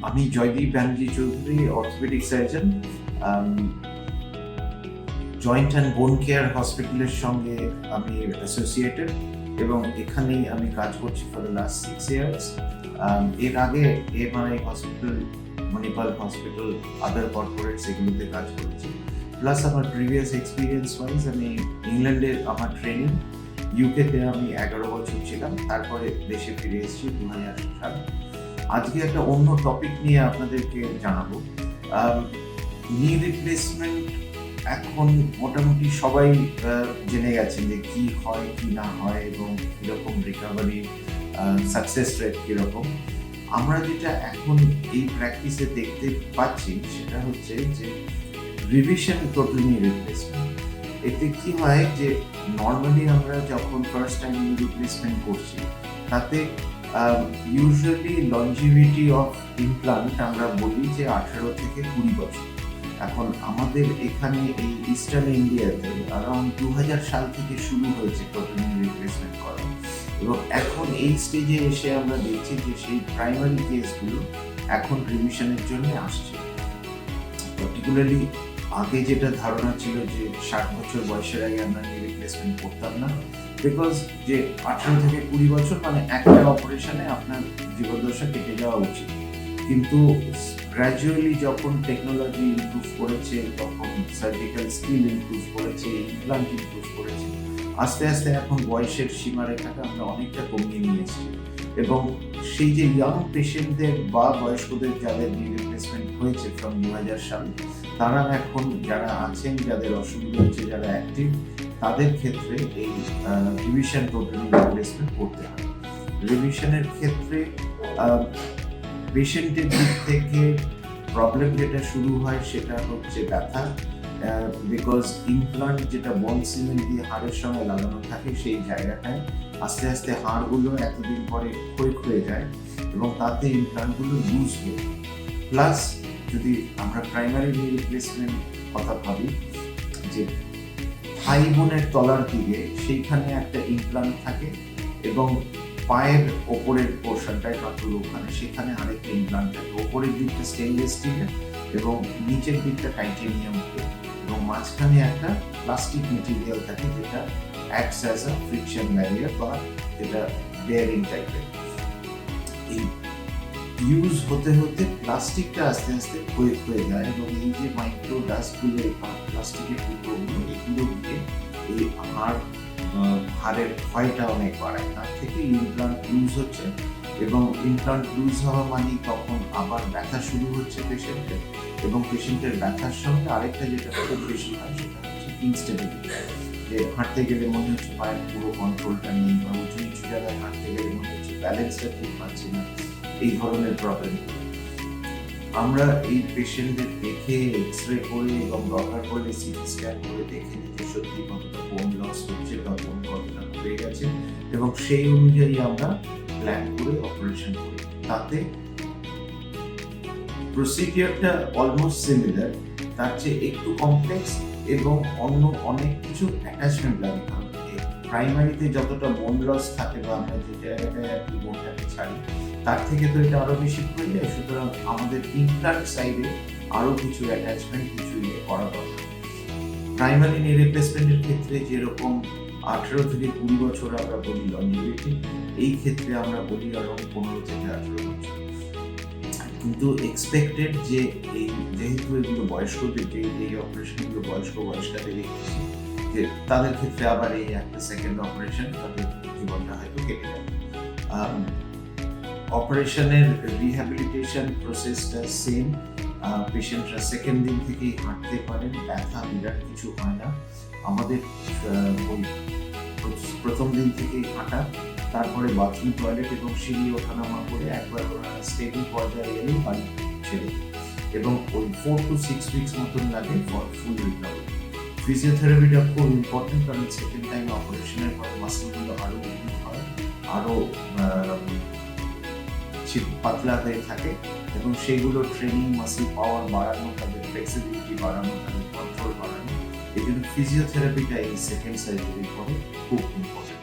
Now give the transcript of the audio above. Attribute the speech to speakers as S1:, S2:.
S1: আমি Joydeep Banerjee Chowdhury, orthopaedic surgeon, joint and বোন care হসপিটালের সঙ্গে আমি অ্যাসোসিয়েটেড এবং এখানেই আমি কাজ করছি ফর দ্য লাস্ট 6 ইয়ার্স। এর আগে এমআরআই হসপিটাল, মণিপাল হসপিটাল, আদার কর্পোরেটস এগুলোতে কাজ করেছি। প্লাস আমার প্রিভিয়াস এক্সপিরিয়েন্স ওয়াইজ আমি ইংল্যান্ডে আমার ট্রেনিং, ইউকেতে আমি 11 বছর ছিলাম, তারপরে দেশে ফিরে এসেছি 2000 সালে। আজকে একটা অন্য টপিক নিয়ে আপনাদেরকে জানাবো। নি রিপ্লেসমেন্ট এখন মোটামুটি সবাই জেনে গেছেন যে কি হয় কি না হয় এবং কীরকম রিকভারি সাকসেস রেট কীরকম। আমরা যেটা এখন এই প্র্যাকটিসে দেখতে পাচ্ছি সেটা হচ্ছে যে রিভিশন টোটাল নি রিপ্লেসমেন্ট। এতে কি হয় যে নর্মালি আমরা যখন ফার্স্ট টাইম নি রিপ্লেসমেন্ট করছি তাতে ইউজুয়ালি লঞ্জিভিটি অফ ইমপ্লান্ট আমরা বলি যে 18 থেকে 20 বছর। এখন আমাদের এখানে এই ইস্টার্ন ইন্ডিয়াতে অ্যারাউন্ড 2000 সাল থেকে শুরু হয়েছে টোটাল নি রিপ্লেসমেন্ট করা এবং এখন এই স্টেজে এসে আমরা দেখছি যে সেই প্রাইমারি কেসগুলো এখন রিভিশনের জন্য আসছে। পার্টিকুলারলি আগে যেটা ধারণা ছিল যে 60 বছর বয়সের আগে আমরা নি রিপ্লেসমেন্ট করতাম না, বিকজ যে 18 থেকে 20 বছর মানে একটা অপারেশনে আপনার জীবদ্দশা কেটে যাওয়া উচিত। কিন্তু গ্র্যাজুয়ালি যখন টেকনোলজি ইমপ্রুভ করেছে, তখন সার্জিক্যাল স্কিল ইমপ্রুভ করেছে, ইমপ্লান্ট ইমপ্রুভ করেছে, আস্তে আস্তে এখন বয়সের সীমারেখাটা আমরা অনেকটা কমিয়ে নিয়ে এসেছি এবং সেই যে ইয়াং পেশেন্টদের বা বয়স্কদের যাদের নি রিপ্লেসমেন্ট হয়েছে ফ্রম 2000 সালে, তারা এখন যারা আছেন, যাদের অসুবিধা হচ্ছে, যারা অ্যাক্টিভ, তাদের ক্ষেত্রে এই রিভিশন টোটাল নি রিপ্লেসমেন্ট করতে হয়। রিভিশনের ক্ষেত্রে পেশেন্টের দিক থেকে প্রবলেম যেটা শুরু হয় সেটা হচ্ছে ব্যথা, বিকজ ইমপ্লান্ট যেটা বোন সিমেন্ট দিয়ে হাড়ের সঙ্গে লাগানো থাকে সেই জায়গাটায় আস্তে আস্তে হাড়গুলো এতদিন পরে ক্ষয় হয়ে যায় এবং তাতে ইমপ্লান্টগুলো লুজ হয়ে যায়। প্লাস যদি আমরা প্রাইমারি নি রিপ্লেসমেন্ট কথা ভাবি, যে থাই বোনের তলার দিকে সেইখানে একটা ইমপ্লান্ট থাকে এবং পায়ের ওপরের পোর্শনটায় কাপড় ওখানে সেখানে আরেকটা ইমপ্লান্ট থাকে। ওপরের দিকটা স্টেনলেস স্টিলের এবং নিচের দিকটা টাইটেনিয়াম এবং মাঝখানে একটা প্লাস্টিক মেটেরিয়াল থাকে যেটা acts as a friction barrier বা যেটা বেয়ারিং টাইপের। এই ইউজ হতে হতে প্লাস্টিকটা আস্তে আস্তে ক্ষয়ে যায় এবং এই যে মাইক্রো ডাস্টগুলো, প্লাস্টিকের টুকরোগুলো, এগুলো দিয়ে এই হাড়ের ক্ষয়টা অনেক বাড়ায়। তার থেকে ইমপ্লান্ট লুজ হচ্ছে এবং ইমপ্লান্ট লুজ হওয়া মানে তখন আবার ব্যথা শুরু হচ্ছে পেশেন্টের এবং পেশেন্টের ব্যথার সঙ্গে আরেকটা যেটা খুব বেশি হয় সেটা হচ্ছে ইনস্টেবিলিটি, যে হাঁটতে গেলে মনে হচ্ছে পায়ের পুরো কন্ট্রোলটা নেই বা উঁচু নিচু জায়গায় হাঁটতে গেলে মনে হচ্ছে ব্যালেন্সটা ঠিক পাচ্ছি না, এই ধরনের প্রবলেম। আমরা এই পেশেন্টদের দেখে এক্সরে করে এবং দরকার করলে সিটি স্ক্যান করে দেখে নিতে সত্যি কতটা বোন লস হচ্ছে বা বোন কতটা হয়ে গেছে এবং সেই অনুযায়ী আমরা প্ল্যান করে অপারেশন করি। তাতে প্রসিডিওরটা অলমোস্ট সিমিলার, তার চেয়ে একটু কমপ্লেক্স এবং অন্য অনেক কিছু অ্যাটাচমেন্ট লাগে। প্রাইমারিতে যতটা বোন লস থাকে বা আমরা যে জায়গাটায় আর কি বোনটাকে ছাড়ি তার থেকে তো এটা আরো বেশি হয়ে যায়, সুতরাং আমাদের ইমপ্লান্ট সাইডে আরো কিছু অ্যাটাচমেন্ট কিছু করা দরকার। প্রাইমারি নি রিপ্লেসমেন্টের ক্ষেত্রে যেরকম 18 থেকে 20 বছর আমরা বলি লঞ্জিভিটি, এই ক্ষেত্রে আমরা বলি আরো 15 থেকে 18 বছর। কিন্তু এক্সপেক্টেড যে এই যেহেতু এগুলো বয়স্কদের, যে এই অপারেশনগুলো বয়স্কদের দেখছি যে তাদের ক্ষেত্রে আবার এই একটা সেকেন্ড অপারেশন তাদের জীবনটা হয়তো কেটে যাবে। অপারেশনের রিহ্যাবিলিটেশন প্রসেসটা সেম। পেশেন্টরা সেকেন্ড দিন থেকেই হাঁটতে পারেন, ব্যথা বিরাট কিছু হয় না। আমাদের ওই প্রথম দিন থেকেই হাঁটা, তারপরে বাথরুম, টয়লেট এবং সিঁড়ি ওঠানামা করে একবার স্টেবল পর্যায়ে এলে বাড়ি ছেড়ে এবং ওই 4 to 6 উইকস মতন লাগে ফর ফুল রিকভারি। ফিজিওথেরাপিটা খুব ইম্পর্টেন্ট, কারণ সেকেন্ড টাইম অপারেশনের পরে মাসলগুলো আরও উইক হয়, আরও পাতলা হয়ে থাকে এবং সেগুলো ট্রেনিং, মাসল পাওয়ার বাড়ানো, তাদের ফ্লেক্সিবিলিটি বাড়ানো, তাদের কন্ট্রোল বাড়ানো, এই জন্য ফিজিওথেরাপিটা এই সেকেন্ড সার্জারির পরে খুব ইম্পর্টেন্ট।